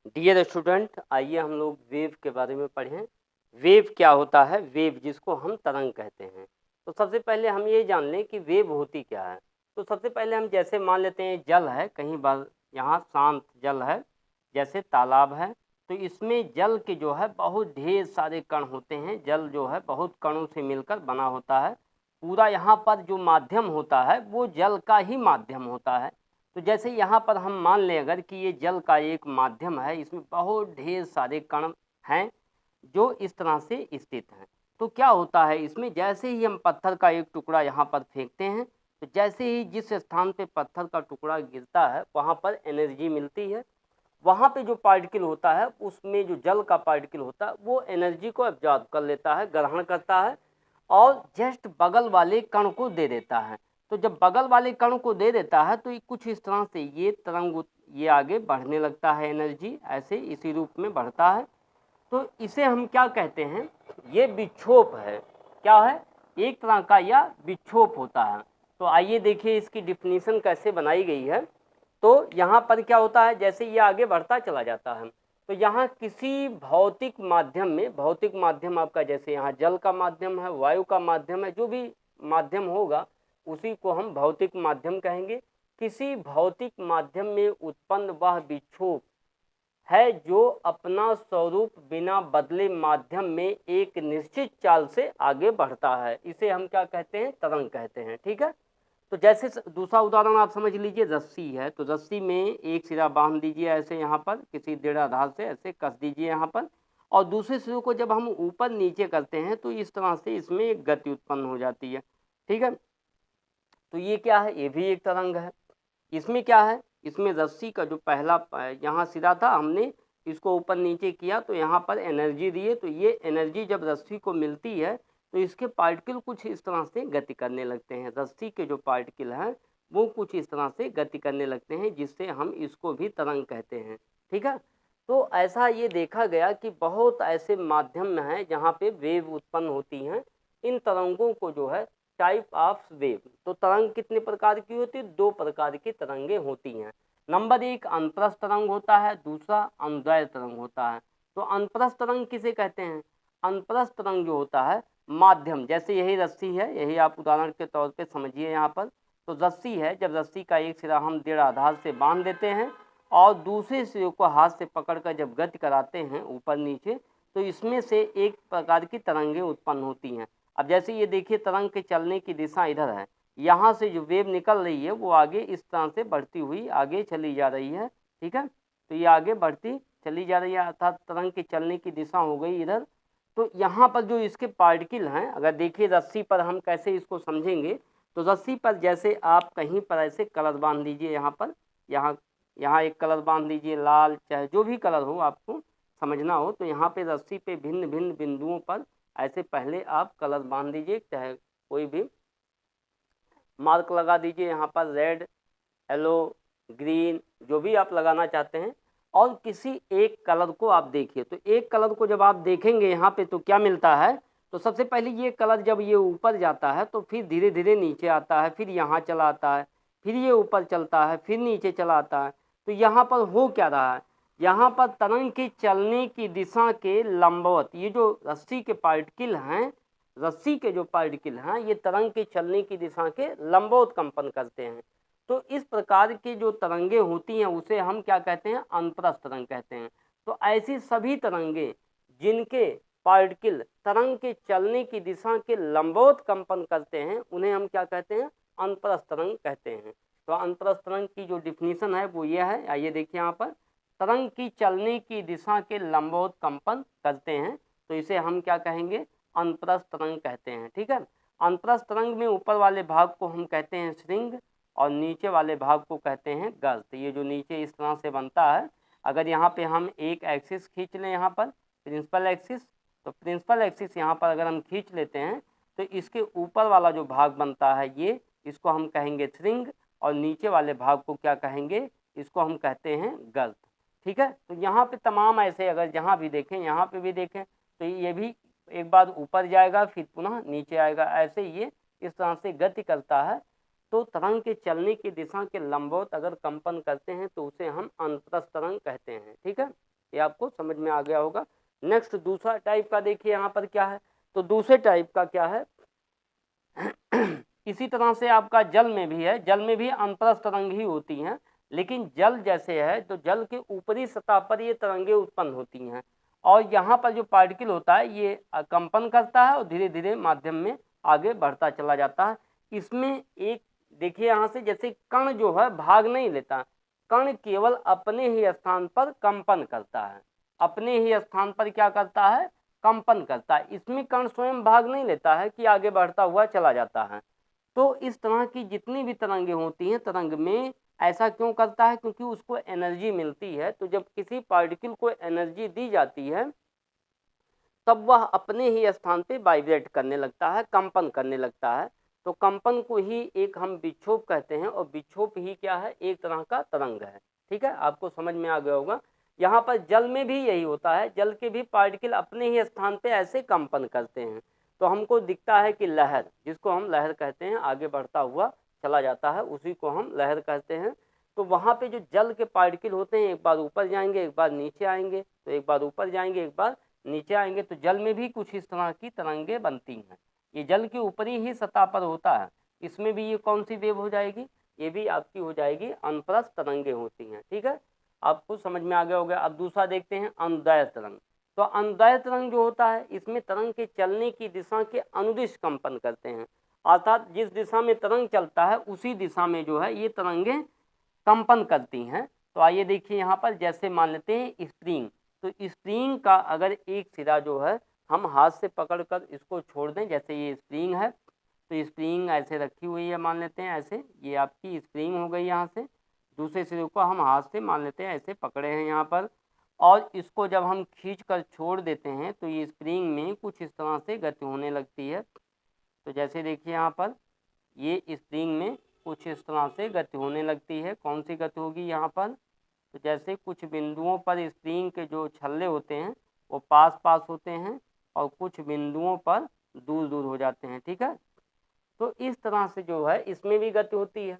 Dear student, आइए हम लोग वेव के बारे में पढ़ें। वेव क्या होता है? वेव जिसको हम तरंग कहते हैं। तो सबसे पहले हम ये जान लें कि वेव होती क्या है। तो सबसे पहले हम जैसे मान लेते हैं जल है, कहीं बार यहाँ शांत जल है, जैसे तालाब है, तो इसमें जल के जो है बहुत ढेर सारे कण होते हैं। जल जो है बहुत कणों से मिलकर बना होता है। पूरा यहाँ पर जो माध्यम होता है वो जल का ही माध्यम होता है। तो जैसे यहाँ पर हम मान लें अगर कि ये जल का एक माध्यम है, इसमें बहुत ढेर सारे कण हैं जो इस तरह से स्थित हैं। तो क्या होता है इसमें, जैसे ही हम पत्थर का एक टुकड़ा यहाँ पर फेंकते हैं, तो जैसे ही जिस स्थान पे पत्थर का टुकड़ा गिरता है वहाँ पर एनर्जी मिलती है। वहाँ पे जो पार्टिकल होता है, उसमें जो जल का पार्टिकल होता है वो एनर्जी को एब्जॉर्ब कर लेता है, ग्रहण करता है और जस्ट बगल वाले कण को दे देता है। तो जब बगल वाले कण को दे देता है तो ये कुछ इस तरह से ये तरंग ये आगे बढ़ने लगता है, एनर्जी ऐसे इसी रूप में बढ़ता है। तो इसे हम क्या कहते हैं? ये विक्षोभ है। क्या है? एक तरह का यह विक्षोभ होता है। तो आइए देखिए इसकी डिफिनीशन कैसे बनाई गई है। तो यहाँ पर क्या होता है, जैसे ये आगे बढ़ता चला जाता है तो यहाँ किसी भौतिक माध्यम में, भौतिक माध्यम आपका जैसे यहाँ जल का माध्यम है, वायु का माध्यम है, जो भी माध्यम होगा उसी को हम भौतिक माध्यम कहेंगे। किसी भौतिक माध्यम में उत्पन्न वह विक्षोभ है जो अपना स्वरूप बिना बदले माध्यम में एक निश्चित चाल से आगे बढ़ता है, इसे हम क्या कहते हैं? तरंग कहते हैं। ठीक है। तो जैसे दूसरा उदाहरण आप समझ लीजिए, रस्सी है, तो रस्सी में एक सिरा बांध दीजिए ऐसे, यहाँ पर किसी दृढ़ आधार से ऐसे कस दीजिए यहाँ पर, और दूसरे सिरे को जब हम ऊपर नीचे करते हैं तो इस तरह से इसमें एक गति उत्पन्न हो जाती है। ठीक है। तो ये क्या है? ये भी एक तरंग है। इसमें क्या है? इसमें रस्सी का जो पहला यहाँ सिरा था, हमने इसको ऊपर नीचे किया तो यहाँ पर एनर्जी दिए, तो ये एनर्जी जब रस्सी को मिलती है तो इसके पार्टिकल कुछ इस तरह से गति करने लगते हैं। रस्सी के जो पार्टिकल हैं वो कुछ इस तरह से गति करने लगते हैं, जिससे हम इसको भी तरंग कहते हैं। ठीक है। तो ऐसा ये देखा गया कि बहुत ऐसे माध्यम हैं जहाँ पे वेव उत्पन्न होती हैं। इन तरंगों को जो है टाइप ऑफ वेव, तो तरंग कितने प्रकार की होती है? दो प्रकार की तरंगें होती हैं। नंबर एक अंतरस्थ तरंग होता है, दूसरा अनुदैर्ध्य तरंग होता है। तो अंतरस्थ तरंग किसे कहते हैं? अंतरस्थ तरंग जो होता है माध्यम, जैसे यही रस्सी है, यही आप उदाहरण के तौर पे समझिए यहाँ पर। तो रस्सी है, जब रस्सी का एक सिरा हम दृढ़ आधार से बांध देते हैं और दूसरे सिरे को हाथ से पकड़कर जब गति कराते हैं ऊपर नीचे, तो इसमें से एक प्रकार की तरंगें उत्पन्न होती हैं। अब जैसे ये देखिए तरंग के चलने की दिशा इधर है, यहाँ से जो वेव निकल रही है वो आगे इस तरह से बढ़ती हुई आगे चली जा रही है। ठीक है। तो ये आगे बढ़ती चली जा रही है, अर्थात तरंग के चलने की दिशा हो गई इधर। तो यहाँ पर जो इसके पार्टिकल हैं, अगर देखिए रस्सी पर हम कैसे इसको समझेंगे, तो रस्सी पर जैसे आप कहीं पर ऐसे कलर बांध दीजिए, यहाँ पर यहाँ यहाँ एक कलर बांध लीजिए, लाल चाहे जो भी कलर हो आपको समझना हो, तो यहाँ पे रस्सी पे भिन्न भिन्न बिंदुओं पर ऐसे पहले आप कलर बांध दीजिए, चाहे कोई भी मार्क लगा दीजिए यहाँ पर, रेड, येलो, ग्रीन, जो भी आप लगाना चाहते हैं। और किसी एक कलर को आप देखिए, तो एक कलर को जब आप देखेंगे यहाँ पे तो क्या मिलता है? तो सबसे पहले ये कलर जब ये ऊपर जाता है तो फिर धीरे धीरे नीचे आता है, फिर यहाँ चला आता है, फिर ये ऊपर चलता है, फिर नीचे चला आता है। तो यहाँ पर हो क्या रहा है? यहाँ पर तरंग की चलने की दिशा के लंबवत ये जो रस्सी के पार्टिकल हैं, रस्सी के जो पार्टिकल हैं, ये तरंग के चलने की दिशा के लंबवत कंपन करते हैं। तो इस प्रकार की जो तरंगे होती हैं उसे हम क्या कहते हैं? अंतरस्थ तरंग कहते हैं। तो ऐसी सभी तरंगे जिनके पार्टिकल तरंग के चलने की दिशा के लंबवत कंपन करते हैं उन्हें हम क्या कहते हैं? अंतरस्थ तरंग कहते हैं। तो अंतरस्थ तरंग की जो डिफिनीशन है वो यह है, आइए देखिए यहाँ पर, तरंग की चलने की दिशा के लंबवत कंपन करते हैं, तो इसे हम क्या कहेंगे? अंतरस्थ तरंग कहते हैं। ठीक है। अंतरस्थ तरंग में ऊपर वाले भाग को हम कहते हैं श्रृंग और नीचे वाले भाग को कहते हैं गर्त। ये जो नीचे इस तरह से बनता है, अगर यहाँ पे हम एक एक्सिस खींच लें यहाँ पर प्रिंसिपल एक्सिस, तो प्रिंसिपल एक्सिस यहाँ पर अगर हम खींच लेते हैं तो इसके ऊपर वाला जो भाग बनता है ये, इसको हम कहेंगे श्रृंग, और नीचे वाले भाग को क्या कहेंगे? इसको हम कहते हैं गर्त। ठीक है। तो यहाँ पे तमाम ऐसे अगर जहाँ भी देखें, यहाँ पे भी देखें, तो ये भी एक बार ऊपर जाएगा फिर पुनः नीचे आएगा, ऐसे ये इस तरह से गति करता है। तो तरंग के चलने की दिशा के लंबवत अगर कंपन करते हैं तो उसे हम अंतरस्थ तरंग कहते हैं। ठीक है। ये आपको समझ में आ गया होगा। नेक्स्ट दूसरा टाइप का देखिए यहाँ पर क्या है, तो दूसरे टाइप का क्या है इसी तरह से आपका जल में भी है, जल में भी अनपरस तरंग ही होती हैं, लेकिन जल जैसे है तो जल के ऊपरी सतह पर ये तरंगे उत्पन्न होती हैं और यहाँ पर जो पार्टिकल होता है ये कंपन करता है और धीरे धीरे माध्यम में आगे बढ़ता चला जाता है। इसमें एक देखिए यहाँ से जैसे कण जो है भाग नहीं लेता, कण केवल अपने ही स्थान पर कंपन करता है, अपने ही स्थान पर क्या करता है, कंपन करता है। इसमें कण स्वयं भाग नहीं लेता है कि आगे बढ़ता हुआ चला जाता है। तो इस तरह की जितनी भी तरंगें होती हैं, तरंग में ऐसा क्यों करता है, क्योंकि उसको एनर्जी मिलती है। तो जब किसी पार्टिकल को एनर्जी दी जाती है तब वह अपने ही स्थान पे वाइब्रेट करने लगता है, कंपन करने लगता है। तो कंपन को ही एक हम विक्षोभ कहते हैं और विक्षोभ ही क्या है, एक तरह का तरंग है। ठीक है, आपको समझ में आ गया होगा। यहाँ पर जल में भी यही होता है, जल के भी पार्टिकल अपने ही स्थान पे ऐसे कंपन करते हैं। तो हमको दिखता है कि लहर, जिसको हम लहर कहते हैं, आगे बढ़ता हुआ चला जाता है, उसी को हम लहर कहते हैं। तो वहाँ पे जो जल के पार्टिकल होते हैं एक बार ऊपर जाएंगे, एक बार नीचे आएंगे, तो एक बार ऊपर जाएंगे, एक बार नीचे आएंगे। तो जल में भी कुछ इस तरह की तरंगे बनती हैं। ये जल के ऊपरी ही सतह पर होता है। इसमें भी ये कौन सी वेव हो जाएगी, ये भी आपकी हो जाएगी अनप्रस्थ तरंगे होती हैं। ठीक है, आपको समझ में आ गया होगा। अब दूसरा देखते हैं अनुदैर्ध्य तरंग। तो अनुदैर्ध्य तरंग जो होता है, इसमें तरंग के चलने की दिशा के अनुदिश कंपन करते हैं, अर्थात जिस दिशा में तरंग चलता है उसी दिशा में जो है ये तरंगे कंपन करती हैं। तो आइए देखिए यहाँ पर, जैसे मान लेते हैं स्प्रिंग। तो स्प्रिंग का अगर एक सिरा जो है हम हाथ से पकड़कर इसको छोड़ दें, जैसे ये स्प्रिंग है, तो स्प्रिंग ऐसे रखी हुई है, मान लेते हैं ऐसे, ये आपकी स्प्रिंग हो गई। यहाँ से दूसरे सिरे को हम हाथ से मान लेते हैं ऐसे पकड़े हैं यहाँ पर, और इसको जब हम खींच कर छोड़ देते हैं तो ये स्प्रिंग में कुछ इस तरह से गति होने लगती है। तो जैसे देखिए यहाँ पर ये स्प्रिंग में कुछ इस तरह से गति होने लगती है। कौन सी गति होगी यहाँ पर, तो जैसे कुछ बिंदुओं पर स्प्रिंग के जो छल्ले होते हैं वो पास पास होते हैं और कुछ बिंदुओं पर दूर दूर हो जाते हैं। ठीक है, तो इस तरह से जो है इसमें भी गति होती है।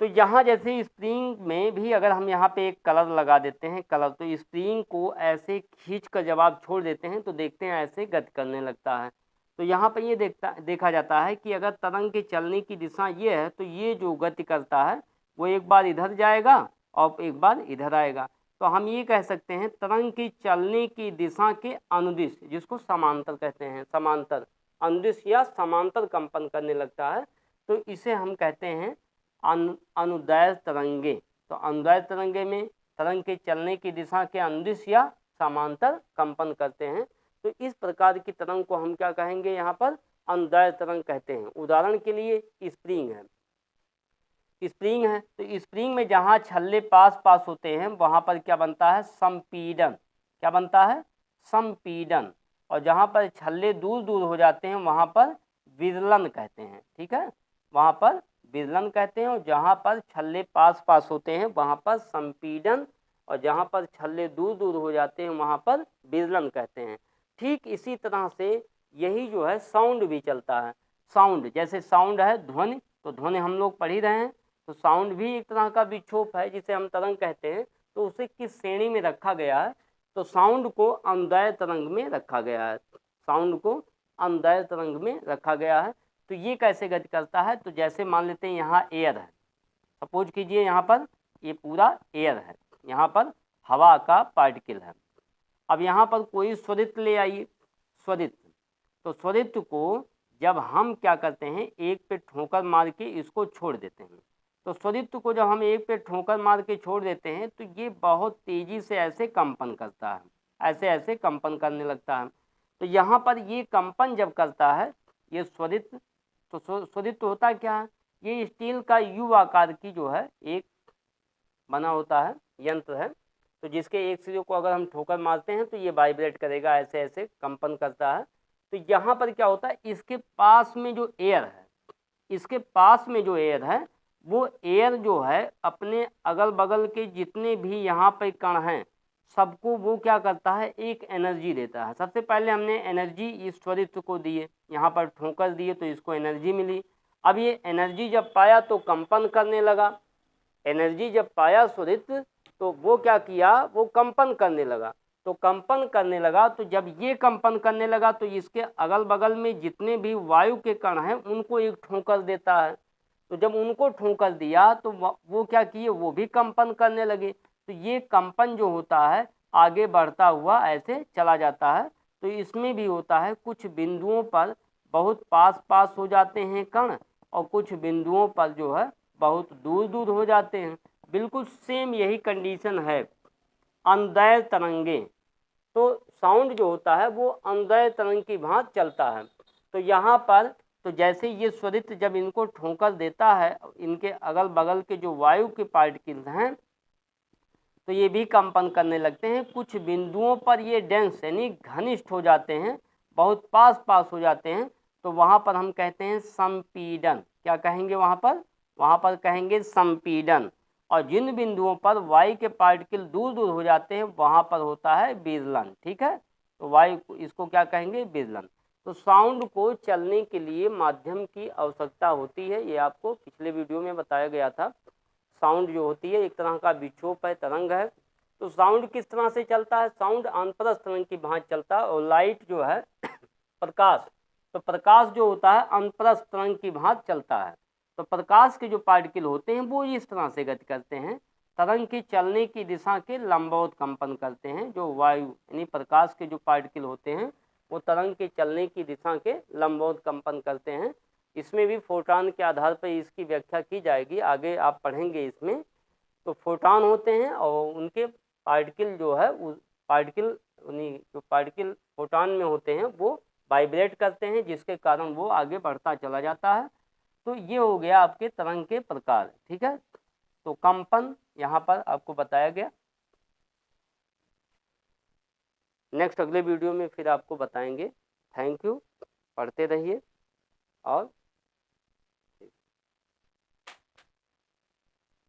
तो यहाँ जैसे स्प्रिंग में भी अगर हम यहाँ पे एक कलर लगा देते हैं, कलर, तो स्प्रिंग को ऐसे खींच कर जब आप छोड़ देते हैं तो देखते हैं ऐसे गति करने लगता है। तो यहाँ पर ये देखा जाता है कि अगर तरंग के चलने की दिशा ये है तो ये जो गति करता है वो एक बार इधर जाएगा और एक बार इधर आएगा। तो हम ये कह सकते हैं तरंग की चलने की दिशा के अनुदिश, जिसको समांतर कहते हैं, समांतर, अनुदिश या समांतर कंपन करने लगता है। तो इसे हम कहते हैं अनुदैर्ध्य तरंगे। तो अनुदैर्ध्य तरंगे में तरंग के चलने की दिशा के अनुदिश या समांतर कंपन करते हैं। तो इस प्रकार की तरंग को हम क्या कहेंगे, यहाँ पर अनुदैर्ध्य तरंग कहते हैं। उदाहरण के लिए स्प्रिंग है, स्प्रिंग है तो स्प्रिंग में जहाँ छल्ले पास पास होते हैं वहाँ पर क्या बनता है, संपीडन। क्या बनता है, संपीडन। और जहाँ पर छल्ले दूर दूर हो जाते हैं वहाँ पर विदलन कहते हैं। ठीक है, वहाँ पर विदलन कहते हैं, और जहाँ पर छल्ले पास पास होते हैं वहाँ पर संपीडन, और जहाँ पर छल्ले दूर दूर हो जाते हैं वहाँ पर विदलन कहते हैं। ठीक इसी तरह से यही जो है साउंड भी चलता है। साउंड, जैसे साउंड है ध्वनि, तो ध्वनि हम लोग पढ़ ही रहे हैं, तो साउंड भी एक तरह का विक्षोभ है जिसे हम तरंग कहते हैं। तो उसे किस श्रेणी में रखा गया है, तो साउंड को अनुदैर्ध्य तरंग में रखा गया है, साउंड को अनुदैर्ध्य तरंग में रखा गया है। तो ये कैसे गति करता है, तो जैसे मान लेते हैं यहाँ एयर है, सपोज कीजिए यहाँ पर ये पूरा एयर है, यहाँ पर हवा का पार्टिकल है। अब यहाँ पर कोई स्वरित्र ले आइए, स्वरित्र। तो स्वरित्र को जब हम क्या करते हैं, एक पे ठोकर मार के इसको छोड़ देते हैं, तो स्वरित्र को जब हम एक पे ठोकर मार के छोड़ देते हैं तो ये बहुत तेजी से ऐसे कंपन करता है, ऐसे ऐसे कंपन करने लगता है। तो यहाँ पर ये कंपन जब करता है ये स्वरित्र, तो स्वरित्र होता क्या है, ये स्टील का यू आकार की जो है एक बना होता है यंत्र है, तो जिसके एक सिरे को अगर हम ठोकर मारते हैं तो ये वाइब्रेट करेगा, ऐसे ऐसे कंपन करता है। तो यहाँ पर क्या होता है, इसके पास में जो एयर है, इसके पास में जो एयर है वो एयर जो है अपने अगल बगल के जितने भी यहाँ पे कण हैं सबको वो क्या करता है, एक एनर्जी देता है। सबसे पहले हमने एनर्जी इस स्वरित्र को दिए, यहाँ पर ठोकर दिए तो इसको एनर्जी मिली। अब ये एनर्जी जब पाया तो कंपन करने लगा, एनर्जी जब पाया स्वरित्र तो वो क्या किया, वो कंपन करने लगा। तो कंपन करने लगा, तो जब ये कंपन करने लगा तो इसके अगल बगल में जितने भी वायु के कण हैं उनको एक ठोकर देता है। तो जब उनको ठोकर दिया तो वो क्या किए, वो भी कंपन करने लगे। तो ये कंपन जो होता है आगे बढ़ता हुआ ऐसे चला जाता है। तो इसमें भी होता है, कुछ बिंदुओं पर बहुत पास पास हो जाते हैं कण, और कुछ बिंदुओं पर जो है बहुत दूर दूर हो जाते हैं। बिल्कुल सेम यही कंडीशन है अनुदैर्ध्य तरंगे। तो साउंड जो होता है वो अनुदैर्ध्य तरंग की भांति चलता है। तो यहाँ पर तो जैसे ये स्वरित जब इनको ठोकर देता है, इनके अगल बगल के जो वायु के पार्टिकल्स हैं तो ये भी कंपन करने लगते हैं। कुछ बिंदुओं पर ये डेंस यानी घनिष्ठ हो जाते हैं, बहुत पास पास हो जाते हैं। तो वहाँ पर हम कहते हैं संपीडन। क्या कहेंगे वहाँ पर? वहाँ पर कहेंगे संपीडन। और जिन बिंदुओं पर वायु के पार्टिकल दूर दूर हो जाते हैं वहाँ पर होता है विदलन। ठीक है, तो वायु इसको क्या कहेंगे? विदलन। तो साउंड को चलने के लिए माध्यम की आवश्यकता होती है, ये आपको पिछले वीडियो में बताया गया था। साउंड जो होती है एक तरह का विक्षोभ है, तरंग है। तो साउंड किस तरह से चलता है? साउंड अनप्रस्थ तरंग की भांति चलता है। और लाइट जो है प्रकाश, तो प्रकाश जो होता है अनप्रस्थ तरंग की भांति चलता है। तो प्रकाश के जो पार्टिकल होते हैं वो इस तरह से गति करते हैं, तरंग की चलने की दिशा के लंबवत कंपन करते हैं। जो वायु यानी प्रकाश के जो पार्टिकल होते हैं वो तरंग के चलने की दिशा के लंबवत कंपन करते हैं। इसमें भी फोटॉन के आधार पर इसकी व्याख्या की जाएगी, आगे आप पढ़ेंगे इसमें। तो फोटॉन होते हैं और उनके पार्टिकल जो है उस पार्टिकल जो पार्टिकल फोटॉन में होते हैं वो वाइब्रेट करते हैं, जिसके कारण वो आगे बढ़ता चला जाता है। तो ये हो गया आपके तरंग के प्रकार। ठीक है, तो कंपन यहाँ पर आपको बताया गया। नेक्स्ट अगले वीडियो में फिर आपको बताएंगे। थैंक यू, पढ़ते रहिए और